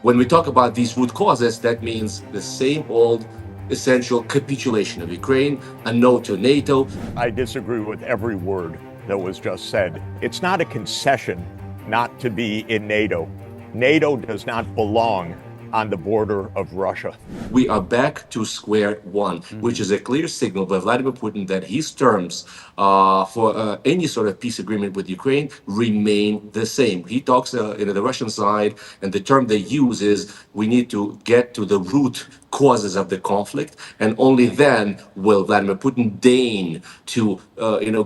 When we talk about these root causes, that means the same old essential capitulation of Ukraine, a no to NATO. I disagree with every word that was just said. It's not a concession not to be in NATO. NATO does not belong on the border of Russia. We are back to square one, which is a clear signal by Vladimir Putin that his terms for any sort of peace agreement with Ukraine remain the same. He talks the Russian side, and the term they use is we need to get to the root causes of the conflict, and only then will Vladimir Putin deign to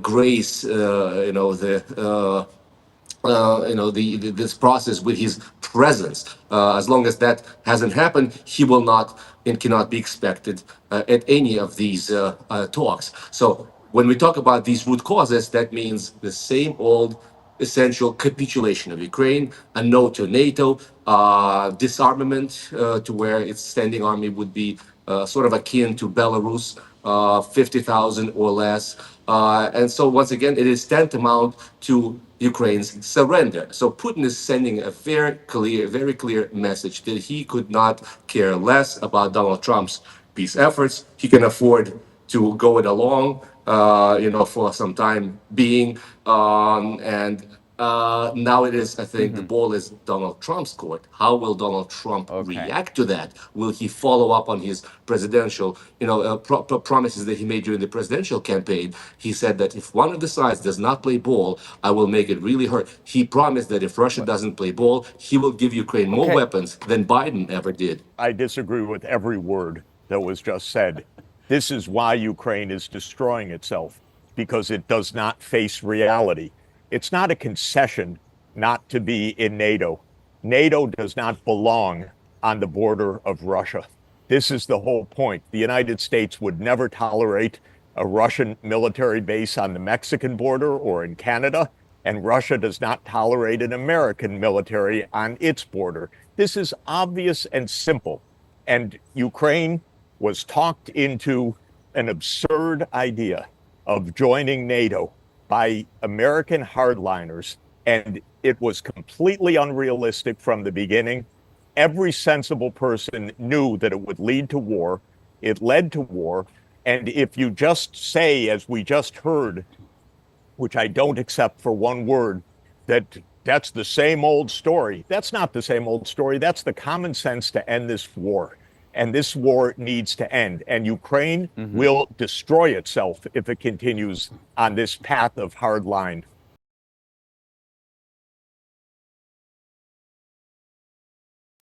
grace this process with his presence. As long as that hasn't happened, he will not and cannot be expected at any of these talks. So when we talk about these root causes, that means the same old essential capitulation of Ukraine, a no to NATO, disarmament to where its standing army would be sort of akin to Belarus, 50,000 or less. And so once again, it is tantamount to Ukraine's surrender. So Putin is sending a very clear message that he could not care less about Donald Trump's peace efforts. He can afford to go it along, for some time being. And now it is, I think, the ball is Donald Trump's court. How will Donald Trump react to that? Will he follow up on his presidential, promises that he made during the presidential campaign? He said that if one of the sides does not play ball, I will make it really hurt. He promised that if Russia doesn't play ball, he will give Ukraine more weapons than Biden ever did. I disagree with every word that was just said. This is why Ukraine is destroying itself, because it does not face reality. It's not a concession not to be in NATO. NATO does not belong on the border of Russia. This is the whole point. The United States would never tolerate a Russian military base on the Mexican border or in Canada, and Russia does not tolerate an American military on its border. This is obvious and simple. And Ukraine was talked into an absurd idea of joining NATO by American hardliners, and it was completely unrealistic from the beginning. Every sensible person knew that it would lead to war. It led to war. And if you just say, as we just heard, which I don't accept for one word, that's the same old story. That's not the same old story. That's the common sense to end this war. And this war needs to end. And Ukraine will destroy itself if it continues on this path of hard line.